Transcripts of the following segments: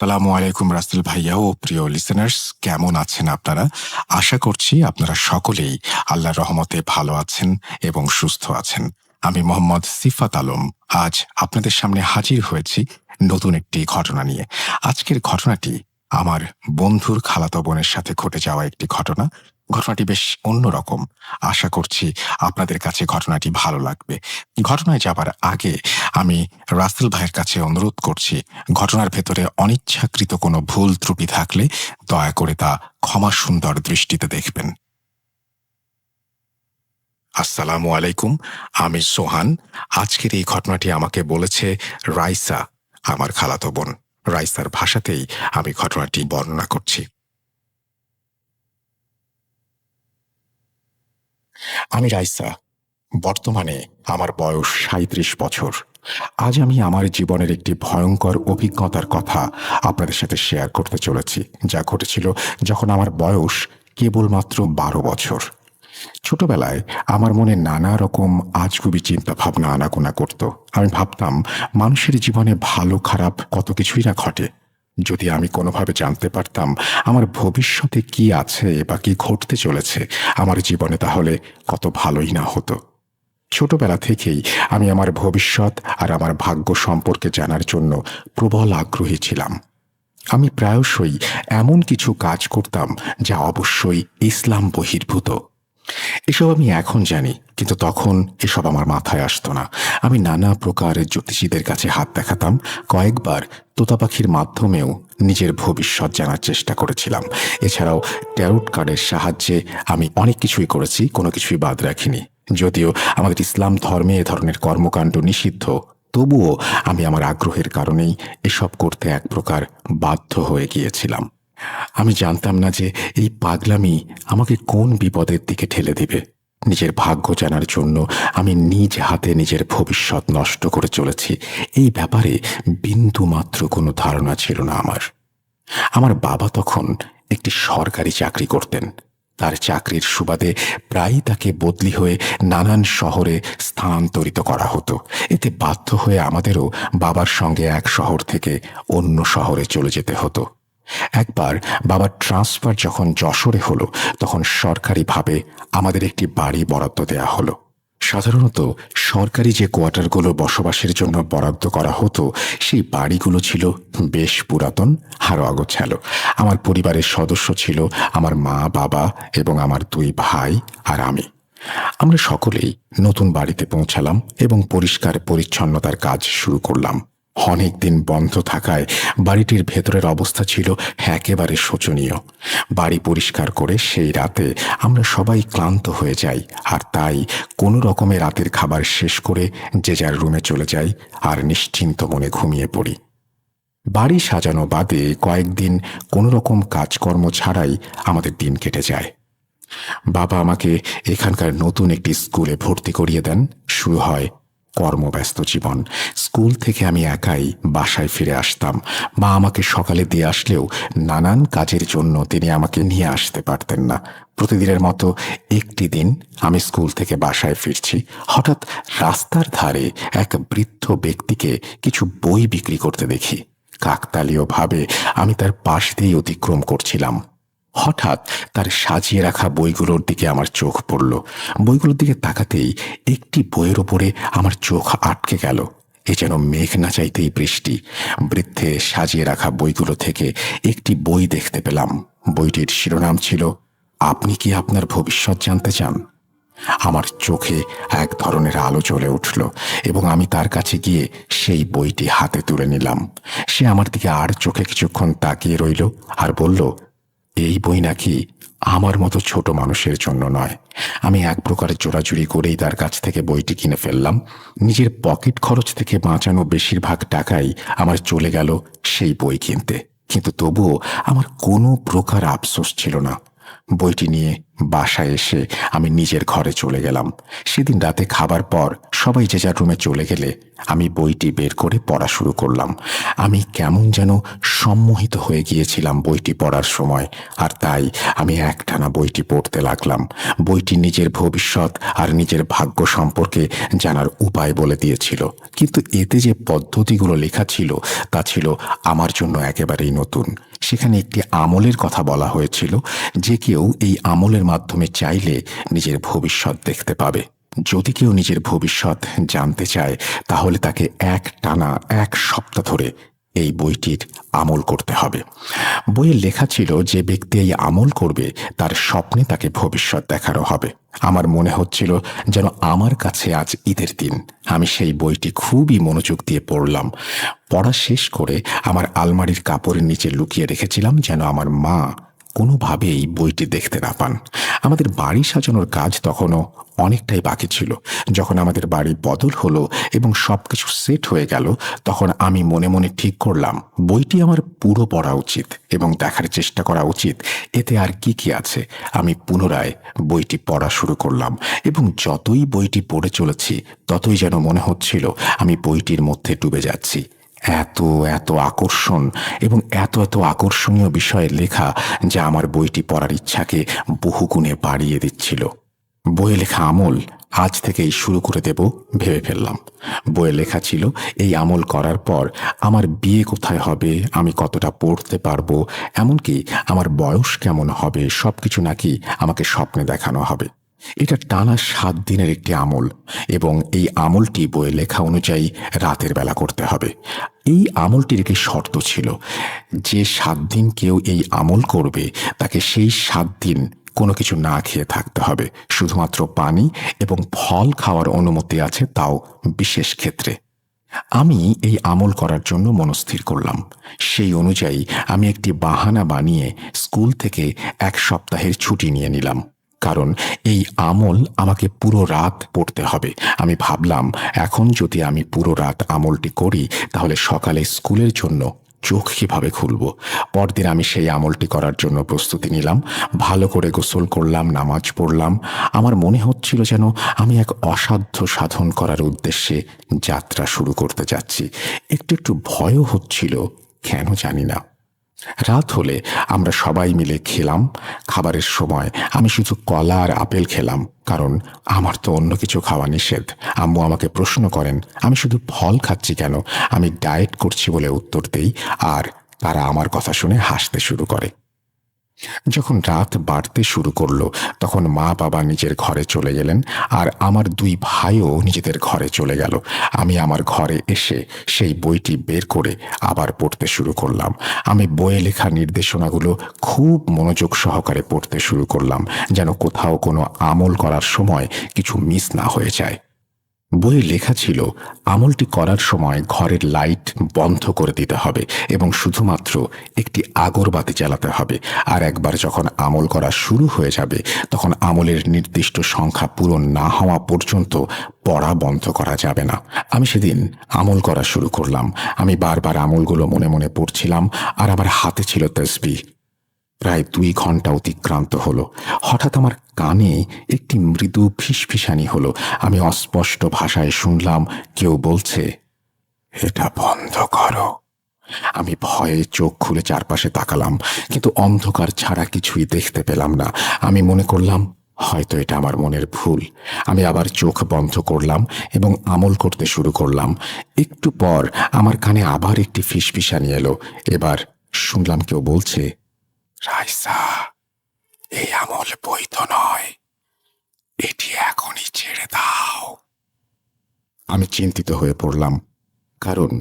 আসসালামু আলাইকুম রাসেল ভাইয়া ও প্রিয় লিসেনার্স, কেমন আছেন আপনারা? আশা করছি আপনারা সকলেই আল্লাহর রহমতে ভালো আছেন এবং সুস্থ আছেন। আমি মোহাম্মদ সিফাত আলম আজ আপনাদের সামনে হাজির হয়েছি নতুন একটি ঘটনা নিয়ে। আজকের ঘটনাটি আমার বন্ধুর খালাতো বোনের সাথে ঘটে যাওয়া একটি ঘটনা। ঘটনাটি বেশ অন্যরকম। আশা করছি আপনাদের কাছে ঘটনাটি ভালো লাগবে। ঘটনায় যাবার আগে আমি রাসেল ভাইয়ের কাছে অনুরোধ করছি, ঘটনার ভেতরে অনিচ্ছাকৃত কোনো ভুল ত্রুটি থাকলে দয়া করে তা ক্ষমা সুন্দর দৃষ্টিতে দেখবেন। আসসালামু আলাইকুম, আমি সোহান। আজকের এই ঘটনাটি আমাকে বলেছে রাইসা, আমার খালাতো বোন। রাইসার ভাষাতেই আমি ঘটনাটি বর্ণনা করছি। আমি রাইসা। বর্তমানে আমার বয়স ৩৭ বছর। আজ আমি আমার জীবনের একটি ভয়ঙ্কর অভিজ্ঞতার কথা আপনাদের সাথে শেয়ার করতে চলেছি, যা ঘটেছিল যখন আমার বয়স কেবলমাত্র ১২ বছর। ছোটবেলায় আমার মনে নানা রকম আজগুবি চিন্তা ভাবনা আনাগোনা করত। আমি ভাবতাম মানুষের জীবনে ভালো খারাপ কত কিছুই না ঘটে। যদি আমি কোনোভাবে জানতে পারতাম আমার ভবিষ্যতে কি আছে বা কি ঘটতে চলেছে আমার জীবনে, তাহলে কত ভালোই না হতো। ছোটবেলা থেকেই আমি আমার ভবিষ্যৎ আর আমার ভাগ্য সম্পর্কে জানার জন্য প্রবল আগ্রহী ছিলাম। আমি প্রায়শই এমন কিছু কাজ করতাম যা অবশ্যই ইসলাম বহির্ভূত। এসব আমি এখন জানি, কিন্তু তখন এসব আমার মাথায় আসতো না। আমি নানা প্রকারের জ্যোতিষীদের কাছে হাত দেখাতাম। কয়েকবার তোতা পাখির মাধ্যমেও নিজের ভবিষ্যৎ জানার চেষ্টা করেছিলাম। এছাড়াও ট্যারোট কার্ডের সাহায্যে আমি অনেক কিছুই করেছি, কোনো কিছুই বাদ রাখিনি। যদিও আমাদের ইসলাম ধর্মে এ ধরনের কর্মকাণ্ড নিষিদ্ধ, তবুও আমি আমার আগ্রহের কারণেই এসব করতে এক প্রকার বাধ্য হয়ে গিয়েছিলাম। আমি জানতাম না যে এই পাগলামি আমাকে কোন বিপদের দিকে ঠেলে দিবে। নিজের ভাগ্য জানার জন্য আমি নিজ হাতে নিজের ভবিষ্যৎ নষ্ট করে চলেছি, এই ব্যাপারে বিন্দু মাত্র কোনো ধারণা ছিল না আমার। আমার বাবা তখন একটি সরকারি চাকরি করতেন। তার চাকরির সুবাদে প্রায়ই তাকে বদলি হয়ে নানান শহরে স্থানান্তরিত করা হতো। এতে বাধ্য হয়ে আমাদেরও বাবার সঙ্গে এক শহর থেকে অন্য শহরে চলে যেতে হতো। একবার বাবার ট্রান্সফার যখন যশোরে হলো, তখন সরকারিভাবে আমাদের একটি বাড়ি বরাদ্দ দেয়া হলো। সাধারণত সরকারি যে কোয়ার্টারগুলো বসবাসের জন্য বরাদ্দ করা হতো, সেই বাড়িগুলো ছিল বেশ পুরাতন আর অগোছালো। আমার পরিবারের সদস্য ছিল আমার মা, বাবা এবং আমার ২ ভাই আর আমি। আমরা সকলেই নতুন বাড়িতে পৌঁছালাম এবং পরিষ্কার পরিচ্ছন্নতার কাজ শুরু করলাম। অনেক দিন বন্ধ থাকায় বাড়িটির ভেতরের অবস্থা ছিল একেবারে শোচনীয়। বাড়ি পরিষ্কার করে সেই রাতে আমরা সবাই ক্লান্ত হয়ে যাই, আর তাই কোনো রকমে রাতের খাবার শেষ করে যে যার রুমে চলে যাই আর নিশ্চিন্ত মনে ঘুমিয়ে পড়ি। বাড়ি সাজানো বাদে কয়েকদিন কোনো রকম কাজকর্ম ছাড়াই আমাদের দিন কেটে যায়। বাবা আমাকে এখানকার নতুন একটি স্কুলে ভর্তি করিয়ে দেন। শুরু হয় কর্মব্যস্ত জীবন। স্কুল থেকে আমি একাই বাসায় ফিরে আসতাম। মা আমাকে সকালে দিয়ে আসলেও নানান কাজের জন্য তিনি আমাকে নিয়ে আসতে পারতেন না। প্রতিদিনের মতো একটি দিন আমি স্কুল থেকে বাসায় ফিরছি। হঠাৎ রাস্তার ধারে এক বৃদ্ধ ব্যক্তিকে কিছু বই বিক্রি করতে দেখি। কাকতালীয়ভাবে আমি তার পাশ দিয়ে অতিক্রম করছিলাম। হঠাৎ তার সাজিয়ে রাখা বইগুলোর দিকে আমার চোখ পড়ল। বইগুলোর দিকে তাকাতেই একটি বইয়ের ওপরে আমার চোখ আটকে গেল। এ যেন মেঘ না চাইতেই বৃষ্টি। বৃদ্ধে সাজিয়ে রাখা বইগুলো থেকে একটি বই দেখতে পেলাম। বইটির শিরোনাম ছিল, আপনি কি আপনার ভবিষ্যৎ জানতে চান? আমার চোখে এক ধরনের আলো জ্বলে উঠল এবং আমি তার কাছে গিয়ে সেই বইটি হাতে তুলে নিলাম। সে আমার দিকে আর চোখে কিছুক্ষণ তাকিয়ে রইল আর বলল, এই বই নাকি আমার মতো ছোট মানুষের জন্য নয়। আমি এক প্রকার জোরাজুরি করেই তার কাছ থেকে বইটি কিনে ফেললাম। নিজের পকেট খরচ থেকে বাঁচানো বেশিরভাগ টাকাই আমার চলে গেল সেই বই কিনতে, কিন্তু তবুও আমার কোনো প্রকার আফসোস ছিল না। বইটি নিয়ে বাসায় এসে আমি নিজের ঘরে চলে গেলাম। সেদিন রাতে খাবার পর সবাই যে যার রুমে চলে গেলে আমি বইটি বের করে পড়া শুরু করলাম। আমি কেমন যেন সম্মোহিত হয়ে গিয়েছিলাম বইটি পড়ার সময়, আর তাই আমি একটানা বইটি পড়তে লাগলাম। বইটি নিজের ভবিষ্যৎ আর নিজের ভাগ্য সম্পর্কে জানার উপায় বলে দিয়েছিল, কিন্তু এতে যে পদ্ধতিগুলো লেখা ছিল তা ছিল আমার জন্য একেবারেই নতুন। সেখানে একটি আমলের কথা বলা হয়েছিল, যে কেউ এই আমলের মাধ্যমে চাইলে নিজের ভবিষ্যৎ দেখতে পাবে। যদি কেউ নিজের ভবিষ্যৎ জানতে চায় তাহলে তাকে একটানা 1 সপ্তাহ ধরে এই বইটির আমল করতে হবে। বইয়ে লেখা ছিল যে ব্যক্তি এই আমল করবে তার স্বপ্নে তাকে ভবিষ্যৎ দেখানো হবে। আমার মনে হচ্ছিল যেন আমার কাছে আজ ঈদের দিন। আমি সেই বইটি খুবই মনোযোগ দিয়ে পড়লাম। পড়া শেষ করে আমার আলমারির কাপড়ের নিচে লুকিয়ে রেখেছিলাম, যেন আমার মা কোনোভাবেই বইটি দেখতে না পান। আমাদের বাড়ি সাজানোর কাজ তখনও অনেকটাই বাকি ছিল। যখন আমাদের বাড়ি বদল হলো এবং সবকিছু সেট হয়ে গেল, তখন আমি মনে মনে ঠিক করলাম বইটি আমার পুরো পড়া উচিত এবং দেখার চেষ্টা করা উচিত এতে আর কি কি আছে। আমি পুনরায় বইটি পড়া শুরু করলাম এবং যতই বইটি পড়ে চলেছি ততই যেন মনে হচ্ছিল আমি বইটির মধ্যে ডুবে যাচ্ছি। এত এত আকর্ষণ এবং এত এত আকর্ষণীয় বিষয়ে লেখা, যা আমার বইটি পড়ার ইচ্ছাকে বহুগুণে বাড়িয়ে দিচ্ছিল। বইয়ে লেখা আমল আজ থেকেই শুরু করে দেব ভেবে ফেললাম। বইয়ে লেখা ছিল এই আমল করার পর আমার বিয়ে কোথায় হবে, আমি কতটা পড়তে পারবো, এমনকি আমার বয়স কেমন হবে, সবকিছু নাকি আমাকে স্বপ্নে দেখানো হবে। এটা টানা 7 দিনের একটি আমল এবং এই আমলটি বইয়ে লেখা অনুযায়ী রাতের বেলা করতে হবে। এই আমলটির একটি শর্ত ছিল, যে 7 দিন কেউ এই আমল করবে তাকে সেই 7 দিন কোনো কিছু না খেয়ে থাকতে হবে। শুধুমাত্র পানি এবং ফল খাওয়ার অনুমতি আছে, তাও বিশেষ ক্ষেত্রে। আমি এই আমল করার জন্য মনস্থির করলাম। সেই অনুযায়ী আমি একটি বাহানা বানিয়ে স্কুল থেকে 1 সপ্তাহের ছুটি নিয়ে নিলাম, কারণ এই আমল আমাকে পুরো রাত পড়তে হবে। আমি ভাবলাম এখন যদি আমি পুরো রাত আমলটি করি তাহলে সকালে স্কুলের জন্য চোখ কিভাবে খুলব। পরদিন আমি সেই আমলটি করার জন্য প্রস্তুতি নিলাম। ভালো করে গোসল করলাম, নামাজ পড়লাম। আমার মনে হচ্ছিল যেন আমি এক অসাধ্য সাধন করার উদ্দেশ্যে যাত্রা শুরু করতে যাচ্ছি। একটু একটু ভয়ও হচ্ছিল, কেন জানি না। রাত হলে আমরা সবাই মিলে খেলাম। খাবারের সময় আমি শুধু কলা আর আপেল খেলাম, কারণ আমার তো অন্য কিছু খাওয়া নিষেধ। আম্মু আমাকে প্রশ্ন করেন আমি শুধু ফল খাচ্ছি কেন। আমি ডায়েট করছি বলে উত্তর দেই, আর তারা আমার কথা শুনে হাসতে শুরু করে। যখন রাত বাড়তে শুরু করলো তখন মা বাবা নিজের ঘরে চলে গেলেন, আর আমার 2 ভাইও নিজেদের ঘরে চলে গেল। আমি আমার ঘরে এসে সেই বইটি বের করে আবার পড়তে শুরু করলাম। আমি বইয়ে লেখা নির্দেশনাগুলো খুব মনোযোগ সহকারে পড়তে শুরু করলাম, যেন কোথাও কোনো আমল করার সময় কিছু মিস না হয়ে যায়। বইয়ে লেখা ছিল আমলটি করার সময় ঘরের লাইট বন্ধ করে দিতে হবে এবং শুধুমাত্র একটি আগরবাতি জ্বালাতে হবে। আর একবার যখন আমল করা শুরু হয়ে যাবে তখন আমলের নির্দিষ্ট সংখ্যা পূরণ না হওয়া পর্যন্ত পড়া বন্ধ করা যাবে না। আমি সেদিন আমল করা শুরু করলাম। আমি বারবার আমলগুলো মনে মনে পড়ছিলাম, আর আমার হাতে ছিল তাসবিহ। প্রায় 2 ঘন্টা অতিক্রান্ত হলো। হঠাৎ আমার কানে একটি মৃদু ফিসফিসানি হলো। আমি অস্পষ্ট ভাষায় শুনলাম কেউ বলছে, এটা বন্ধ করো। আমি ভয়ে চোখ খুলে চারপাশে তাকালাম, কিন্তু অন্ধকার ছাড়া কিছুই দেখতে পেলাম না। আমি মনে করলাম হয়তো এটা আমার মনের ভুল। আমি আবার চোখ বন্ধ করলাম এবং আমল করতে শুরু করলাম। একটু পর আমার কানে আবার একটি ফিসফিসানি এলো। এবার শুনলাম কেউ বলছে, রাইসা, এই আমল বৈধ নয়, এটি এখনই ছেড়ে দাও। আমি চিন্তিত হয়ে পড়লাম, কারণ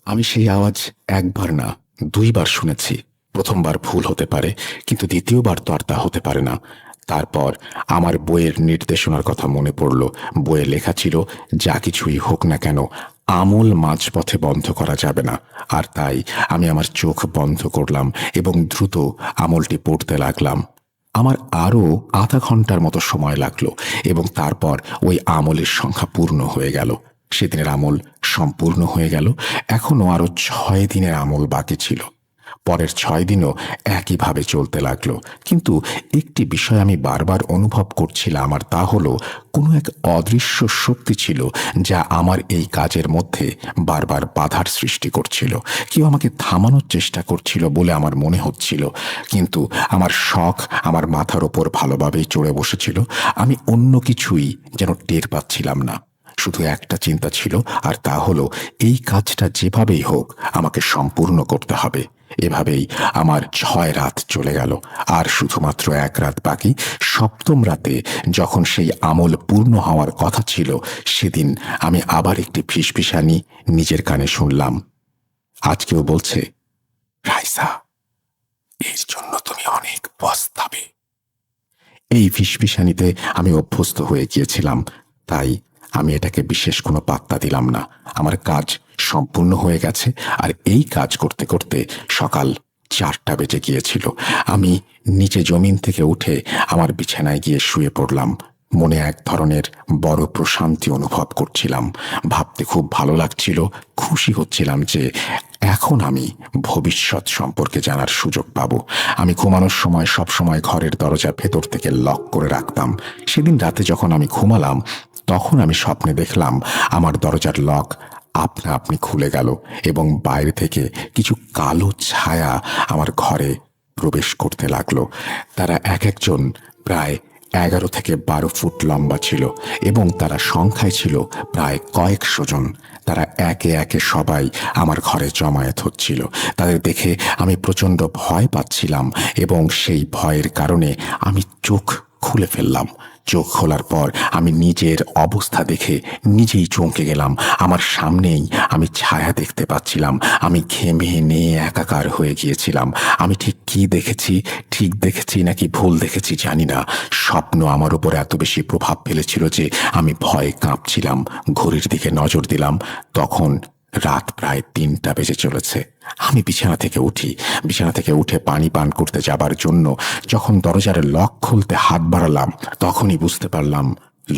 আমি সেই আওয়াজ 1 বার না 2 বার শুনেছি। প্রথমবার ভুল হতে পারে, কিন্তু দ্বিতীয়বার তো আর তা হতে পারে না। তারপর আমার বইয়ের নির্দেশনার কথা মনে পড়ল। বইয়ে লেখা ছিল যা কিছুই হোক না কেন আমল মাঝপথে বন্ধ করা যাবে না। আর তাই আমি আমার চোখ বন্ধ করলাম এবং দ্রুত আমলটি পড়তে লাগলাম। আমার আরও আধা ঘন্টার মতো সময় লাগলো এবং তারপর ওই আমলের সংখ্যা পূর্ণ হয়ে গেল। সেদিনের আমল সম্পূর্ণ হয়ে গেল। এখনো আরো 6 দিনের আমল বাকি ছিল। পরের 6 দিনও একইভাবে চলতে লাগলো। কিন্তু একটি বিষয় আমি বারবার অনুভব করছিলাম, আর তা হলো কোনো এক অদৃশ্য শক্তি ছিল যা আমার এই কাজের মধ্যে বারবার বাধার সৃষ্টি করছিল। কেউ আমাকে থামানোর চেষ্টা করছিল বলে আমার মনে হচ্ছিল, কিন্তু আমার শখ আমার মাথার ওপর ভালোভাবেই চড়ে বসেছিল। আমি অন্য কিছুই যেন টের পাচ্ছিলাম না। শুধু একটা চিন্তা ছিল, আর তা হলো এই কাজটা যেভাবেই হোক আমাকে সম্পূর্ণ করতে হবে। এভাবেই আমার 6 রাত চলে গেল, আর শুধুমাত্র 1 রাত বাকি। 7ম রাতে যখন সেই আমল পূর্ণ হওয়ার কথা ছিল, সেদিন আমি আবার একটি ফিসফিসানি নিজের কানে শুনলাম। আজকেও বলছে, রাইসা, এর জন্য তুমি অনেক পস্তাবে। এই ফিসফিসানিতে আমি অভ্যস্ত হয়ে গিয়েছিলাম, তাই আমি এটাকে বিশেষ কোনো পাত্তা দিলাম না। আমার কাজ সম্পূর্ণ হয়ে গেছে, আর এই কাজ করতে করতে সকাল 4টা বেজে গিয়েছিল। আমি নিচে জমিন থেকে উঠে আমার বিছানায় গিয়ে শুয়ে পড়লাম। মনে এক ধরনের বড় প্রশান্তি অনুভব করছিলাম। ভাবতে খুব ভালো লাগছিল। খুশি হচ্ছিলাম যে এখন আমি ভবিষ্যৎ সম্পর্কে জানার সুযোগ পাব। আমি ঘুমানোর সময় সবসময় ঘরের দরজা ভেতর থেকে লক করে রাখতাম। সেদিন রাতে যখন আমি ঘুমালাম, তখন আমি স্বপ্নে দেখলাম আমার দরজার লক আপনা আপনি খুলে গেল এবং বাইরে থেকে কিছু কালো ছায়া আমার ঘরে প্রবেশ করতে লাগলো। তারা এক একজন প্রায় 11 থেকে 12 ফুট লম্বা ছিল এবং তারা সংখ্যায় ছিল প্রায় কয়েকশো জন। তারা একে একে সবাই আমার ঘরে জমায়েত হচ্ছিল। তাদের দেখে আমি প্রচণ্ড ভয় পাচ্ছিলাম এবং সেই ভয়ের কারণে আমি চোখ খুলে ফেললাম। চোখ খোলার পর আমি নিজের অবস্থা দেখে নিজেই চমকে গেলাম। আমার সামনেই আমি ছায়া দেখতে পাচ্ছিলাম। আমি ঘেমে নিয়ে একাকার হয়ে গিয়েছিলাম। আমি ঠিক দেখেছি নাকি ভুল দেখেছি জানি না। স্বপ্ন আমার উপর এত বেশি প্রভাব ফেলেছিল যে আমি ভয়ে কাঁপছিলাম। ঘড়ির দিকে নজর দিলাম, তখন রাত প্রায় 3টা বেজে চলেছে। আমি বিছানা থেকে উঠে পানি পান করতে যাবার জন্য যখন দরজার লক খুলতে হাত বাড়ালাম, তখনই বুঝতে পারলাম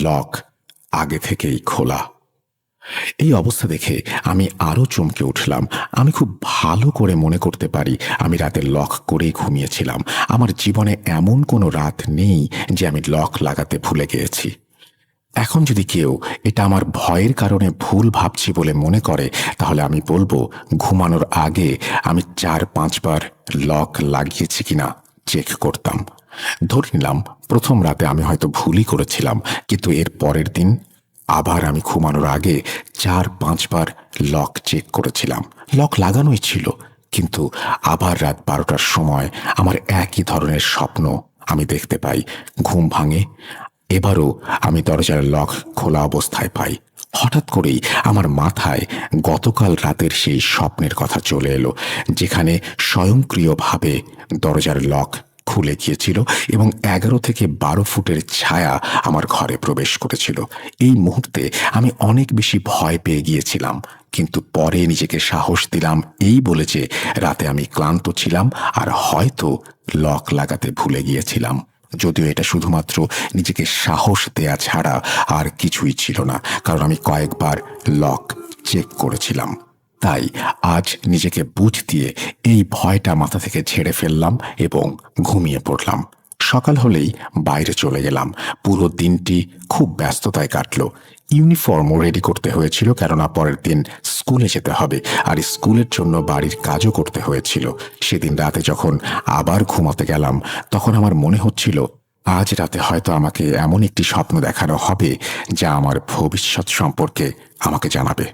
লক আগে থেকেই খোলা। এই অবস্থা দেখে আমি আরো চমকে উঠলাম। আমি খুব ভালো করে মনে করতে পারি আমি রাতে লক করেই ঘুমিয়েছিলাম। আমার জীবনে এমন কোনো রাত নেই যে আমি লক লাগাতে ভুলে গিয়েছি। এখন যদি কেউ এটা আমার ভয়ের কারণে ভুল ভাবছি বলে মনে করে, তাহলে আমি বলবো ঘুমানোর আগে আমি 4-5 বার লক লাগিয়েছি কিনা চেক করতাম। ধরে নিলাম প্রথম রাতে আমি হয়তো ভুলই করেছিলাম, কিন্তু এর পরের দিন আবার আমি ঘুমানোর আগে 4-5 বার লক চেক করেছিলাম। লক লাগানোই ছিল, কিন্তু আবার রাত 12টার সময় আমার একই ধরনের স্বপ্ন আমি দেখতে পাই। ঘুম ভাঙে। এবারও আমি দরজার লক খোলা অবস্থায় পাই। হঠাৎ করেই আমার মাথায় গতকাল রাতের সেই স্বপ্নের কথা চলে এলো, যেখানে স্বয়ংক্রিয়ভাবে দরজার লক খুলে গিয়েছিল এবং 11 থেকে 12 ফুটের ছায়া আমার ঘরে প্রবেশ করেছিল। এই মুহূর্তে আমি অনেক বেশি ভয় পেয়ে গিয়েছিলাম, কিন্তু পরে নিজেকে সাহস দিলাম এই বলে যে রাতে আমি ক্লান্ত ছিলাম আর হয়তো লক লাগাতে ভুলে গিয়েছিলাম। যদিও এটা শুধুমাত্র নিজেকে সাহস দেয়া ছাড়া আর কিছুই ছিল না, কারণ আমি কয়েকবার লক চেক করেছিলাম। তাই আজ নিজেকে বুঝ দিয়ে এই ভয়টা মাথা থেকে ঝেড়ে ফেললাম এবং ঘুমিয়ে পড়লাম। সকাল হলেই বাইরে চলে গেলাম। পুরো দিনটি খুব ব্যস্ততায় কাটলো। ইউনিফর্মও রেডি করতে হয়েছিল, কেননা পরের দিন স্কুলে যেতে হবে, আর স্কুলের জন্য বাড়ির কাজও করতে হয়েছিল। সেদিন রাতে যখন আবার ঘুমাতে গেলাম, তখন আমার মনে হচ্ছিল আজ রাতে হয়তো আমাকে এমন একটি স্বপ্ন দেখানো হবে যা আমার ভবিষ্যৎ সম্পর্কে আমাকে জানাবে।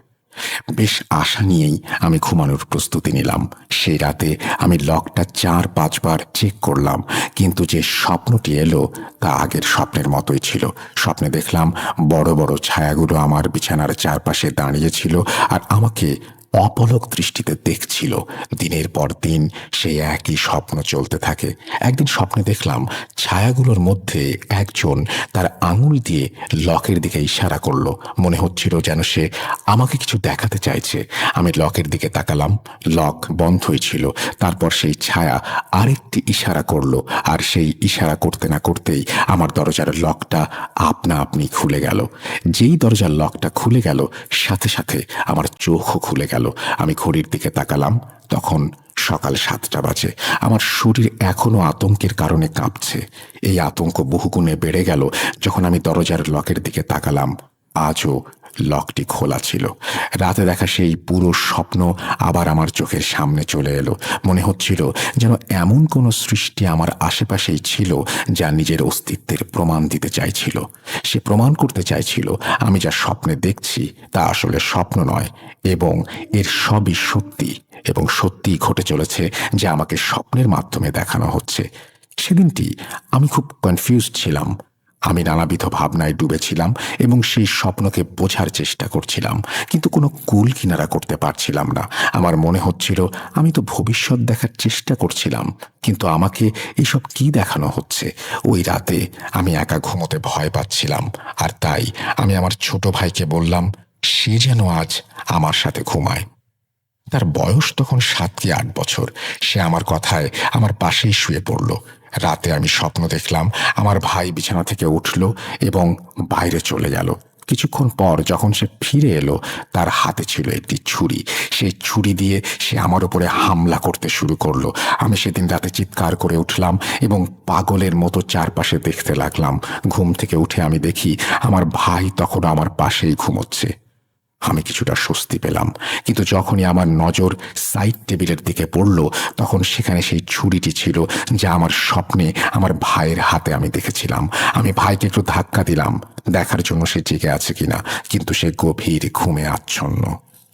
বেশ আশা নিয়েই আমি ঘুমানোর প্রস্তুতি নিলাম। সেই রাতে আমি লকটা 4-5 বার চেক করলাম, কিন্তু যে স্বপ্নটি এলো তা আগের স্বপ্নের মতোই ছিল। স্বপ্নে দেখলাম বড় বড় ছায়াগুলো আমার বিছানার চারপাশে দাঁড়িয়েছিল আর আমাকে অপলক দৃষ্টিতে দেখছিল। দিনের পর দিন সেই একই স্বপ্ন চলতে থাকে। একদিন স্বপ্নে দেখলাম ছায়াগুলোর মধ্যে একজন তার আঙুল দিয়ে লকের দিকে ইশারা করলো। মনে হচ্ছিল যেন সে আমাকে কিছু দেখাতে চাইছে। আমি লকের দিকে তাকালাম, লক বন্ধই ছিল। তারপর সেই ছায়া আরেকটি ইশারা করলো, আর সেই ইশারা করতে না করতেই আমার দরজার লকটা আপনা আপনি খুলে গেল। যেই দরজার লকটা খুলে গেল, সাথে সাথে আমার চোখও খুলে গেল। আমি ঘড়ির দিকে তাকালাম, তখন সকাল 7টা বাজে। আমার শরীর এখনো আতঙ্কের কারণে কাঁপছে। এই আতঙ্ক বহুগুণে বেড়ে গেল যখন আমি দরজার লকের দিকে তাকালাম। আজও লকটি খোলা ছিল। রাতে দেখা সেই পুরো স্বপ্ন আবার আমার চোখের সামনে চলে এলো। মনে হচ্ছিল যেন এমন কোনো সৃষ্টি আমার আশেপাশেই ছিল যা নিজের অস্তিত্বের প্রমাণ দিতে চাইছিল। সে প্রমাণ করতে চাইছিল আমি যা স্বপ্নে দেখছি তা আসলে স্বপ্ন নয়, এবং এর সবই সত্যি, এবং সত্যিই ঘটে চলেছে যা আমাকে স্বপ্নের মাধ্যমে দেখানো হচ্ছে। সেদিনটি আমি খুব কনফিউজড ছিলাম। আমি নানাবিধ ভাবনায় ডুবেছিলাম এবং সেই স্বপ্নকে বোঝার চেষ্টা করছিলাম, কিন্তু কোনো কুল কিনারা করতে পারছিলাম না। আমার মনে হচ্ছিল আমি তো ভবিষ্যৎ দেখার চেষ্টা করছিলাম, কিন্তু আমাকে এইসব কি দেখানো হচ্ছে। ওই রাতে আমি একা ঘুমোতে ভয় পাচ্ছিলাম, আর তাই আমি আমার ছোট ভাইকে বললাম সে যেন আজ আমার সাথে ঘুমায়। তার বয়স তখন 7 কি 8 বছর। সে আমার কথায় আমার পাশেই শুয়ে পড়ল। রাতে আমি স্বপ্ন দেখলাম আমার ভাই বিছানা থেকে উঠল এবং বাইরে চলে গেল। কিছুক্ষণ পর যখন সে ফিরে এলো, তার হাতে ছিল একটি ছুরি। সেই ছুরি দিয়ে সে আমার উপরে হামলা করতে শুরু করলো। আমি সেদিন রাতে চিৎকার করে উঠলাম এবং পাগলের মতো চারপাশে দেখতে লাগলাম। ঘুম থেকে উঠে আমি দেখি আমার ভাই তখন আমার পাশেই ঘুমোচ্ছে। আমি কিছুটা স্বস্তি পেলাম, কিন্তু যখনই আমার নজর সাইড টেবিলের দিকে পড়ল, তখন সেখানে সেই ছুরিটি ছিল যা আমার স্বপ্নে আমার ভাইয়ের হাতে আমি দেখেছিলাম। আমি ভাইকে একটু ধাক্কা দিলাম দেখার জন্য সে জেগে আছে কিনা, কিন্তু সে গভীর ঘুমে আচ্ছন্ন।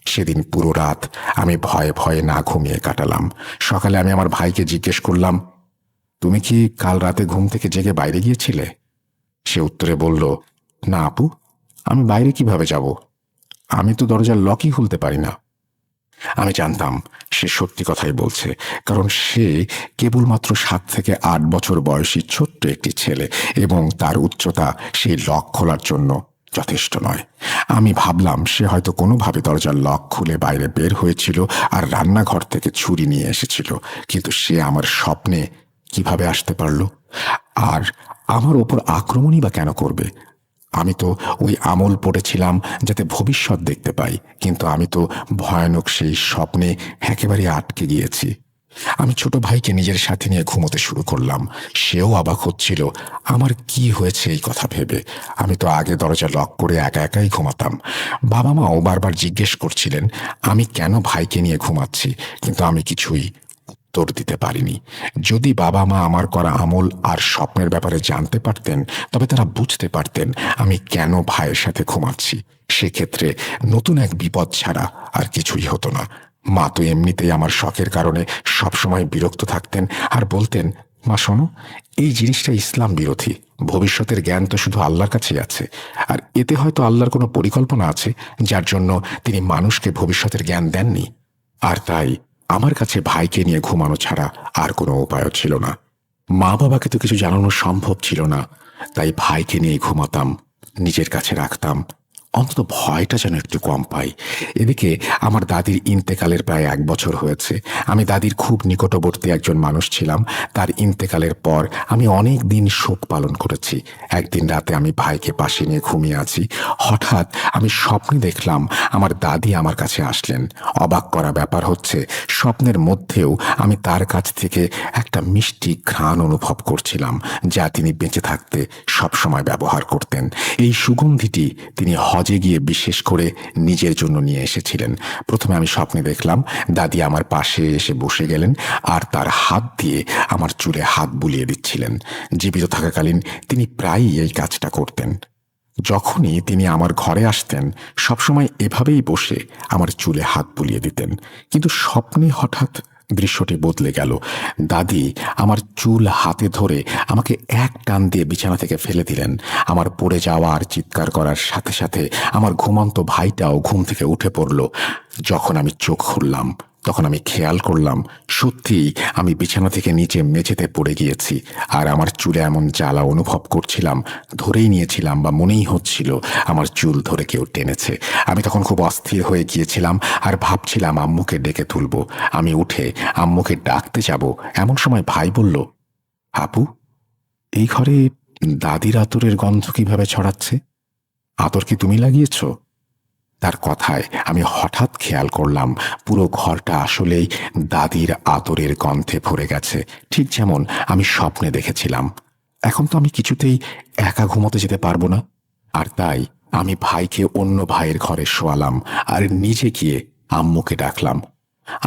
সেদিন পুরো রাত আমি ভয়ে ভয়ে না ঘুমিয়ে কাটালাম। সকালে আমি আমার ভাইকে জিজ্ঞেস করলাম, তুমি কি কাল রাতে ঘুম থেকে জেগে বাইরে গিয়েছিলে? সে উত্তরে বলল, না আপু, আমি বাইরে কিভাবে যাব? আমি তো দরজার লকই খুলতে পারি না। আমি জানতাম সে সত্যি কথাই বলছে, কারণ সে কেবলমাত্র 7 থেকে 8 বছর বয়সী ছোট্ট একটি ছেলে, এবং তার উচ্চতা সেই লক খোলার জন্য যথেষ্ট নয়। আমি ভাবলাম সে হয়তো কোনোভাবে দরজার লক খুলে বাইরে বের হয়েছিল আর রান্নাঘর থেকে ছুরি নিয়ে এসেছিল, কিন্তু সে আমার স্বপ্নে কিভাবে আসতে পারল? আর আমার ওপর আক্রমণই বা কেন করবে? আমি তো ওই আমল পড়েছিলাম যাতে ভবিষ্যৎ দেখতে পাই, কিন্তু আমি তো ভয়ানক সেই স্বপ্নে একেবারে আটকে গিয়েছি। আমি ছোট ভাইকে নিজের সাথে নিয়ে ঘুমোতে শুরু করলাম। সেও অবাক হচ্ছিল আমার কি হয়েছে এই কথা ভেবে। আমি তো আগে দরজা লক করে একা একাই ঘুমাতাম। বাবা মাও বারবার জিজ্ঞেস করছিলেন আমি কেন ভাইকে নিয়ে ঘুমাচ্ছি, কিন্তু আমি কিছুই উত্তর দিতে পারিনি। যদি বাবা মা আমার করা আমল আর স্বপ্নের ব্যাপারে জানতে পারতেন, তবে তারা বুঝতে পারতেন আমি কেন ভাইয়ের সাথে ঘুমাচ্ছি। সেক্ষেত্রে নতুন এক বিপদ ছাড়া আর কিছুই হতো না। মা তো এমনিতেই আমার শখের কারণে সবসময় বিরক্ত থাকতেন আর বলতেন, মা শোনো, এই জিনিসটা ইসলাম বিরোধী। ভবিষ্যতের জ্ঞান তো শুধু আল্লাহর কাছেই আছে, আর এতে হয়তো আল্লাহর কোনো পরিকল্পনা আছে যার জন্য তিনি মানুষকে ভবিষ্যতের জ্ঞান দেননি। আর তাই আমার কাছে ভাইকে নিয়ে ঘুমানো ছাড়া আর কোনো উপায়ও ছিল না। মা বাবাকে তো কিছু জানানো সম্ভব ছিল না, তাই ভাইকে নিয়ে ঘুমাতাম, নিজের কাছে রাখতাম, অন্তত ভয়টা যেন একটু কম পাই। এদিকে আমার দাদির ইন্তেকালের প্রায় 1 বছর হয়েছে। আমি দাদির খুব নিকটবর্তী একজন মানুষ ছিলাম। তার ইন্তেকালের পর আমি অনেক দিন শোক পালন করেছি। একদিন রাতে আমি ভাইকে পাশে নিয়ে ঘুমিয়ে আছি। হঠাৎ আমি স্বপ্নে দেখলাম আমার দাদি আমার কাছে আসলেন। অবাক করা ব্যাপার হচ্ছে, স্বপ্নের মধ্যেও আমি তার কাছ থেকে একটা মিষ্টি ঘ্রাণ অনুভব করছিলাম, যা তিনি বেঁচে থাকতে সবসময় ব্যবহার করতেন। এই সুগন্ধিটি তিনি হজে গিয়ে বিশেষ করে নিজের জন্য নিয়ে এসেছিলেন। প্রথমে আমি স্বপ্নে দেখলাম দাদি আমার পাশে এসে বসে গেলেন আর তার হাত দিয়ে আমার চুলে হাত বুলিয়ে দিচ্ছিলেন। জীবিত থাকাকালীন তিনি প্রায়ই এই কাজটা করতেন। যখনই তিনি আমার ঘরে আসতেন, সবসময় এভাবেই বসে আমার চুলে হাত বুলিয়ে দিতেন। কিন্তু স্বপ্নে হঠাৎ দৃশ্যটি বদলে গেল। দাদি আমার চুল হাতে ধরে আমাকে এক টান দিয়ে বিছানা থেকে ফেলে দিলেন। আমার পড়ে যাওয়া আর চিৎকার করার সাথে সাথে আমার ঘুমন্ত ভাইটাও ঘুম থেকে উঠে পড়ল। যখন আমি চোখ খুললাম, তখন আমি খেয়াল করলাম সত্যিই আমি বিছানা থেকে নিচে মেঝেতে পড়ে গিয়েছি, আর আমার চুলে এমন জ্বালা অনুভব করছিলাম, ধরেই নিয়েছিলাম বা মনেই হচ্ছিল আমার চুল ধরে কেউ টেনেছে। আমি তখন খুব অস্থির হয়ে গিয়েছিলাম আর ভাবছিলাম আম্মুকে ডেকে তুলব। আমি উঠে আম্মুকে ডাকতে যাব, এমন সময় ভাই বলল, আপু, এই ঘরে দাদির আতরের গন্ধ কিভাবে ছড়াচ্ছে? আতর কি তুমি লাগিয়েছ? তার কথায় আমি হঠাৎ খেয়াল করলাম পুরো ঘরটা আসলেই দাদির আদরের গন্ধে ভরে গেছে, ঠিক যেমন আমি স্বপ্নে দেখেছিলাম। এখন তো আমি কিছুতেই একা ঘুমোতে যেতে পারবো না, আর তাই আমি ভাইকে অন্য ভাইয়ের ঘরে শোয়ালাম আর নিজে গিয়ে আম্মুকে ডাকলাম।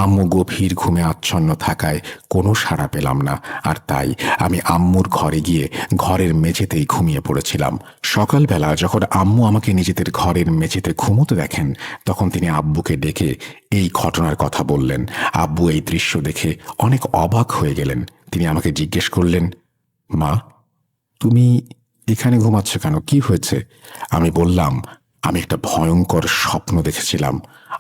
আম্মু গভীর ঘুমে আচ্ছন্ন থাকায় কোনো সাড়া পেলাম না, আর তাই আমি আম্মুর ঘরে গিয়ে ঘরের মেঝেতেই ঘুমিয়ে পড়েছিলাম। সকালবেলা যখন আম্মু আমাকে নিজেদের ঘরের মেঝেতে ঘুমোতে দেখেন, তখন তিনি আব্বুকে ডেকে এই ঘটনার কথা বললেন। আব্বু এই দৃশ্য দেখে অনেক অবাক হয়ে গেলেন। তিনি আমাকে জিজ্ঞেস করলেন, মা, তুমি এখানে ঘুমাচ্ছ কেন? কি হয়েছে? আমি বললাম, আমি একটা ভয়ঙ্কর স্বপ্ন দেখেছিলাম,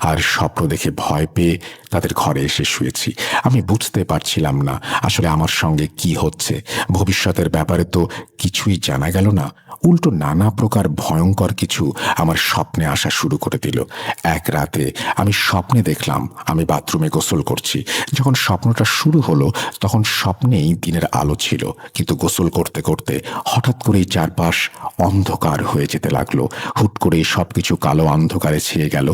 আর স্বপ্ন দেখে ভয় পেয়ে তাদের ঘরে এসে শুয়েছি। আমি বুঝতে পারছিলাম না আসলে আমার সঙ্গে কি হচ্ছে। ভবিষ্যতের ব্যাপারে তো কিছুই জানা গেল না, উল্টো নানা প্রকার ভয়ঙ্কর কিছু আমার স্বপ্নে আসা শুরু করে দিল। এক রাতে আমি স্বপ্নে দেখলাম আমি বাথরুমে গোসল করছি। যখন স্বপ্নটা শুরু হলো তখন স্বপ্নেই দিনের আলো ছিল, কিন্তু গোসল করতে করতে হঠাৎ করেই চারপাশ অন্ধকার হয়ে যেতে লাগলো। হুট করেই সবকিছু কালো অন্ধকারে ছেয়ে গেল,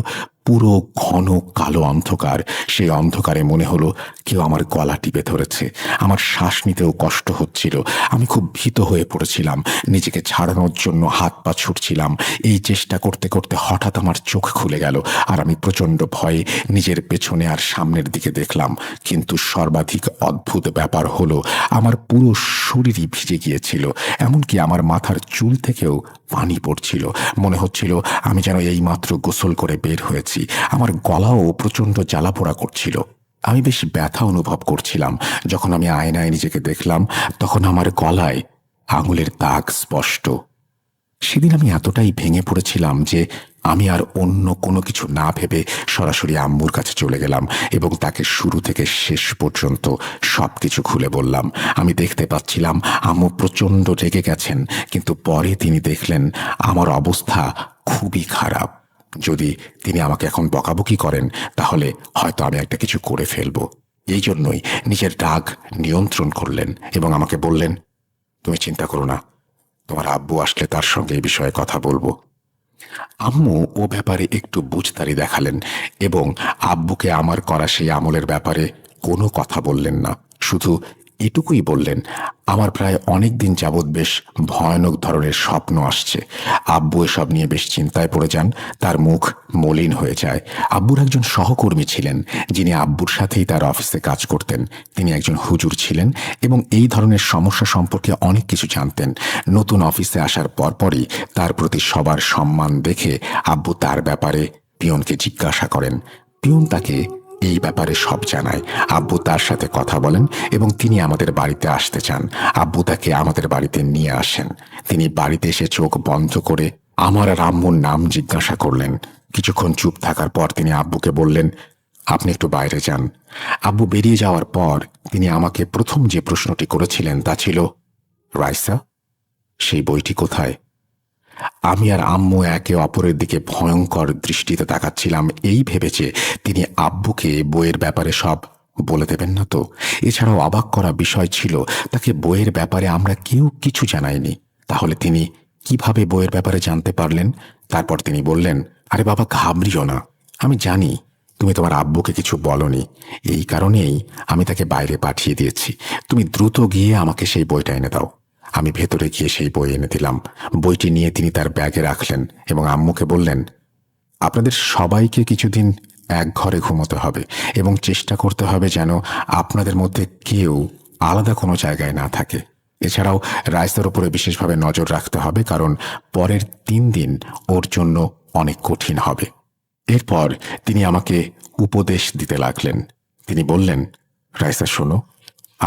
পুরো ঘন কালো অন্ধকার। সেই অন্ধকারে মনে হলো কেউ আমার গলা টিপে ধরেছে। আমার শ্বাস নিতেও কষ্ট হচ্ছিল। আমি খুব ভীত হয়ে পড়েছিলাম, নিজেকে ছাড়ানোর জন্য হাত পা ছুটছিলাম। এই চেষ্টা করতে করতে হঠাৎ আমার চোখ খুলে গেল, আর আমি প্রচণ্ড ভয়ে নিজের পেছনে আর সামনের দিকে দেখলাম। কিন্তু সর্বাধিক অদ্ভুত ব্যাপার হলো আমার পুরো শরীরই ভিজে গিয়েছিল, এমনকি আমার মাথার চুল থেকেও পানি পড়ছিল। মনে হচ্ছিল আমি যেন এইমাত্র গোসল করে বের হয়েছি। আমার গলাও প্রচণ্ড জ্বালাপোড়া করছিল। আমি বেশ ব্যথা অনুভব করছিলাম। যখন আমি আয়নায় নিজেকে দেখলাম তখন আমার গলায় আঙুলের দাগ স্পষ্ট। সেদিন আমি এতটাই ভেঙে পড়েছিলাম যে আমি আর অন্য কোনো কিছু না ভেবে সরাসরি আম্মুর কাছে চলে গেলাম এবং তাকে শুরু থেকে শেষ পর্যন্ত সব কিছু খুলে বললাম। আমি দেখতে পাচ্ছিলাম আম্মু প্রচণ্ড রেগে গেছেন, কিন্তু পরে তিনি দেখলেন আমার অবস্থা খুবই খারাপ। যদি তিনি আমাকে এখন বকাবকি করেন তাহলে হয়তো আমি একটা কিছু করে ফেলব। এই জন্যই নিজের রাগ নিয়ন্ত্রণ করলেন এবং আমাকে বললেন, তুমি চিন্তা করো না, তোমার আব্বু আসলে তার সঙ্গে এই বিষয়ে কথা বলবো। আম্মু ও ব্যাপারে একটু বুঝতারি দেখালেন এবং আব্বুকে আমার করা সেই আমলের ব্যাপারে কোনো কথা বললেন না। শুধু এটুকুই বললেন, আমার প্রায় অনেক দিন যাবৎ বেশ ভয়ানক ধরনের স্বপ্ন আসছে। আব্বু এসব নিয়ে বেশ চিন্তায় পড়ে যান, তার মুখ মলিন হয়ে যায়। আব্বুর একজন সহকর্মী ছিলেন যিনি আব্বুর সাথেই তার অফিসে কাজ করতেন। তিনি একজন হুজুর ছিলেন এবং এই ধরনের সমস্যা সম্পর্কে অনেক কিছু জানতেন। নতুন অফিসে আসার পরপরই তার প্রতি সবার সম্মান দেখে আব্বু তার ব্যাপারে পিয়নকে জিজ্ঞাসা করেন। পিয়ন তাকে এই ব্যাপারে সব জানায়। আব্বু তার সাথে কথা বলেন এবং তিনি আমাদের বাড়িতে আসতে চান। আব্বু তাকে আমাদের বাড়িতে নিয়ে আসেন। তিনি বাড়িতে এসে চোখ বন্ধ করে আমার আর আম্মুর নাম জিজ্ঞাসা করলেন। কিছুক্ষণ চুপ থাকার পর তিনি আব্বুকে বললেন, আপনি একটু বাইরে যান। আব্বু বেরিয়ে যাওয়ার পর তিনি আমাকে প্রথম যে প্রশ্নটি করেছিলেন তা ছিল, রাইসা, সেই বইটি কোথায়? আমি আর আম্মু একে অপরের দিকে ভয়ঙ্কর দৃষ্টিতে তাকাচ্ছিলাম, এই ভেবেছে তিনি আব্বুকে বইয়ের ব্যাপারে সব বলে দেবেন না তো। এছাড়াও অবাক করা বিষয় ছিল তাকে বইয়ের ব্যাপারে আমরা কেউ কিছু জানাইনি। তাহলে তিনি কিভাবে বইয়ের ব্যাপারে জানতে পারলেন? তারপর তিনি বললেন, আরে বাবা, ঘাবড়িও না, আমি জানি তুমি তোমার আব্বুকে কিছু বলনি, এই কারণেই আমি তাকে বাইরে পাঠিয়ে দিয়েছি। তুমি দ্রুত গিয়ে আমাকে সেই বইটা এনে দাও। আমি ভেতরে গিয়ে সেই বই এনে দিলাম। বইটি নিয়ে তিনি তার ব্যাগে রাখলেন এবং আম্মুকে বললেন, আপনাদের সবাইকে কিছুদিন এক ঘরে ঘুমোতে হবে এবং চেষ্টা করতে হবে যেন আপনাদের মধ্যে কেউ আলাদা কোনো জায়গায় না থাকে। এছাড়াও রাইসার উপরে বিশেষভাবে নজর রাখতে হবে, কারণ পরের 3 দিন ওর জন্য অনেক কঠিন হবে। এরপর তিনি আমাকে উপদেশ দিতে লাগলেন। তিনি বললেন, রাইসা শোনো,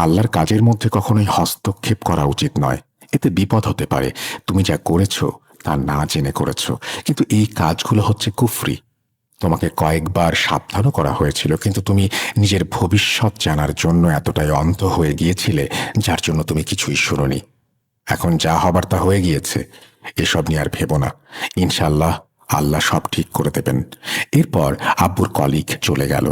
আল্লাহর কাজের মধ্যে কখনোই হস্তক্ষেপ করা উচিত নয়, এতে বিপদ হতে পারে। তুমি যা করেছ তা না জেনে করেছ, কিন্তু এই কাজগুলো হচ্ছে কুফরি। তোমাকে কয়েকবার সাবধানও করা হয়েছিল, কিন্তু তুমি নিজের ভবিষ্যৎ জানার জন্য এতটাই অন্ধ হয়ে গিয়েছিলে যার জন্য তুমি কিছুই শুনোনি। এখন যা হবার তা হয়ে গিয়েছে, এসব নিয়ে আর ভেবো না। ইনশাল্লাহ আল্লাহ সব ঠিক করে দেবেন। এরপর আব্বুর কলিগ চলে গেল।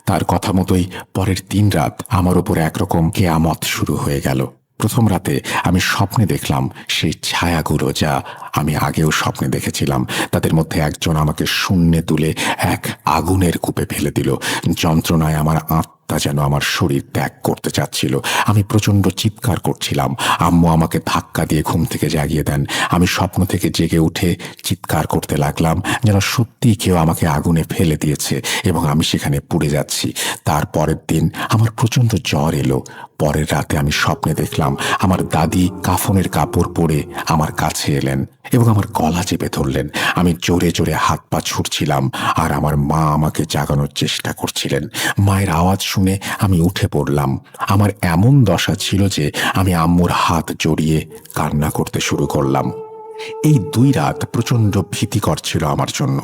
তার কথা মতোই পরের 3 রাত আমার উপর একরকম কেয়ামত শুরু হয়ে গেল। প্রথম রাতে আমি স্বপ্নে দেখলাম সেই ছায়াগুলো, যা আমি আগেও স্বপ্নে দেখেছিলাম। তাদের মধ্যে একজন আমাকে শূন্যে তুলে এক আগুনের কূপে ফেলে দিল। যন্ত্রণায় আমার আত্মা যেন আমার শরীর ত্যাগ করতে চাচ্ছিল। আমি প্রচণ্ড চিৎকার করছিলাম। আম্মু আমাকে ধাক্কা দিয়ে ঘুম থেকে জাগিয়ে দেন। আমি স্বপ্ন থেকে জেগে উঠে চিৎকার করতে লাগলাম, যেন সত্যি কেউ আমাকে আগুনে ফেলে দিয়েছে এবং আমি সেখানে পুড়ে যাচ্ছি। তার পরের দিন আমার প্রচণ্ড জ্বর এলো। পরের রাতে আমি স্বপ্নে দেখলাম আমার দাদি কাফনের কাপড় পরে আমার কাছে এলেন এবং আমার গলা চেপে ধরলেন। আমি জোরে জোরে হাত পা ছুটছিলাম আর আমার মা আমাকে জাগানোর চেষ্টা করছিলেন। মায়ের আওয়াজ শুনে আমি উঠে পড়লাম। আমার এমন দশা ছিল যে আমি আম্মুর হাত জড়িয়ে কান্না করতে শুরু করলাম। এই 2 রাত প্রচণ্ড ভীতিকর ছিল আমার জন্য।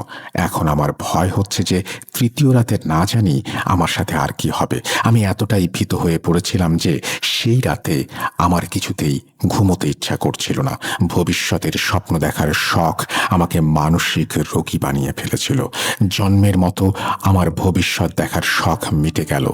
এখন আমার ভয় হচ্ছে যে তৃতীয় রাতে না জানি আমার সাথে আর কি হবে। আমি এতটাই ভীত হয়ে পড়েছিলাম যে সেই রাতে আমার কিছুতেই ঘুমোতে ইচ্ছা করছিল না। ভবিষ্যতের স্বপ্ন দেখার শখ আমাকে মানসিক রোগী বানিয়ে ফেলেছিল। জন্মের মতো আমার ভবিষ্যৎ দেখার শখ মিটে গেল।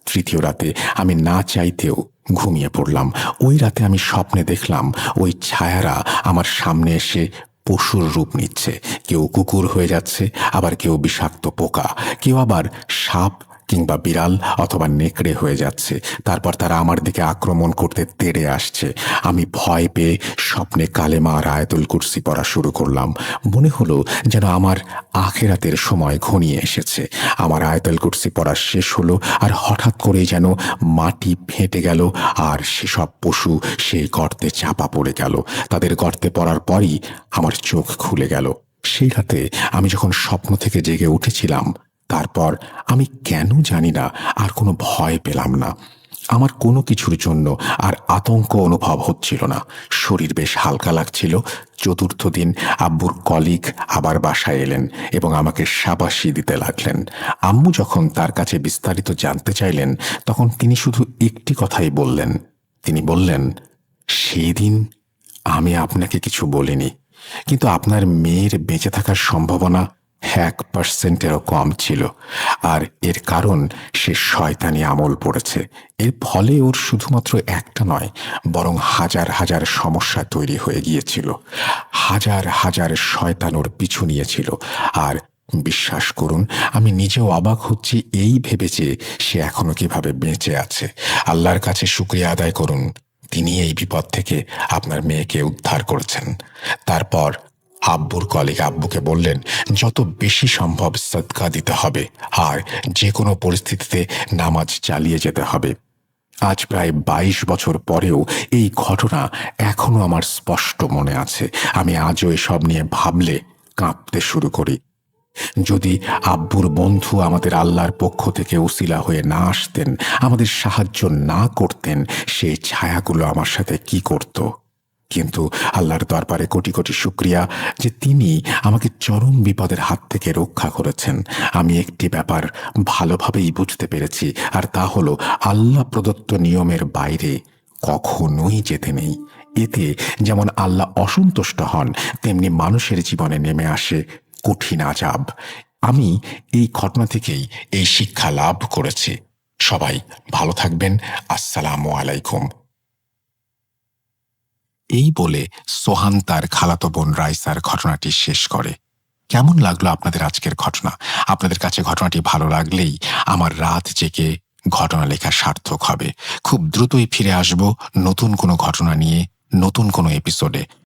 তৃতীয় রাতে আমি না চাইতেও ঘুমিয়ে পড়লাম। ওই রাতে আমি স্বপ্নে দেখলাম ওই ছায়ারা আমার সামনে এসে পশুর রূপ নিচ্ছে। কেউ কুকুর হয়ে যাচ্ছে, আবার কেউ বিষাক্ত পোকা, কেউ আবার সাপ কিংবা বিড়াল অথবা নেকড়ে হয়ে যাচ্ছে। তারপর তারা আমার দিকে আক্রমণ করতে তেড়ে আসছে। আমি ভয় পেয়ে স্বপ্নে কালেমা আর আয়াতুল কুরসি পড়া শুরু করলাম। মনে হলো যেন আমার আখিরাতের সময় ঘনিয়ে এসেছে। আমার আয়াতুল কুরসি পড়া শেষ হলো আর হঠাৎ করেই যেন মাটি ফেটে গেল আর সেসব পশু সেই গর্তে চাপা পড়ে গেল। তাদের গর্তে পড়ার পরই আমার চোখ খুলে গেল। সেই রাতে আমি যখন স্বপ্ন থেকে জেগে উঠেছিলাম, তারপর আমি কেন জানি না আর কোনো ভয় পেলাম না। আমার কোনো কিছুর জন্য আর আতঙ্ক অনুভব হচ্ছিল না। শরীর বেশ হালকা লাগছিল। চতুর্থ দিন আব্বুর কলিগ আবার বাসায় এলেন এবং আমাকে শাবাশি দিতে লাগলেন। আম্মু যখন তার কাছে বিস্তারিত জানতে চাইলেন, তখন তিনি শুধু একটি কথাই বললেন। তিনি বললেন, সেদিন আমি আপনাকে কিছু বলিনি, কিন্তু আপনার মেয়ের বেঁচে থাকার সম্ভাবনা 1%-এরও কম ছিল। আর এর কারণ সে শয়তানি আমল পড়েছে। এর ফলে ওর শুধুমাত্র একটা নয়, বরং হাজার হাজার সমস্যা তৈরি হয়ে গিয়েছিল। হাজার হাজার শয়তান ওর পিছু নিয়েছিল। আর বিশ্বাস করুন, আমি নিজেও অবাক হচ্ছি এই ভেবে যে সে এখনো কিভাবে বেঁচে আছে। আল্লাহর কাছে শুকরিয়া আদায় করুন, তিনি এই বিপদ থেকে আপনার মেয়েকে উদ্ধার করেছেন। তারপর আব্বুর কলিগ আব্বুকে বললেন, যত বেশি সম্ভব সদকা দিতে হবে আর যে কোনো পরিস্থিতিতে নামাজ চালিয়ে যেতে হবে। আজ প্রায় 22 বছর পরেও এই ঘটনা এখনো আমার স্পষ্ট মনে আছে। আমি আজও এসব নিয়ে ভাবলে কাঁপতে শুরু করি। যদি আব্বুর বন্ধু আমাদের আল্লাহর পক্ষ থেকে উসিলা হয়ে না আসতেন, আমাদের সাহায্য না করতেন, সেই ছায়াগুলো আমার সাথে কি করত। কিন্তু আল্লাহর দরবারে কোটি কোটি শুকরিয়া যে তিনি আমাকে চরম বিপদের হাত থেকে রক্ষা করেছেন। আমি একটি ব্যাপার ভালোভাবেই বুঝতে পেরেছি, আর তা হলো আল্লাহ প্রদত্ত নিয়মের বাইরে কখনোই যেতে নেই। এতে যেমন আল্লাহ অসন্তুষ্ট হন, তেমনি মানুষের জীবনে নেমে আসে কঠিন আযাব। আমি এই ঘটনা থেকেই এই শিক্ষা লাভ করেছি। সবাই ভালো থাকবেন। আসসালামু আলাইকুম। এই বলে সোহান তার খালাতো বোন রাইসার ঘটনাটি শেষ করে। কেমন লাগলো আপনাদের আজকের ঘটনা? আপনাদের কাছে ঘটনাটি ভালো লাগলেই আমার রাত জেগে ঘটনা লেখা সার্থক হবে। খুব দ্রুতই ফিরে আসব নতুন কোনো ঘটনা নিয়ে, নতুন কোনো এপিসোডে।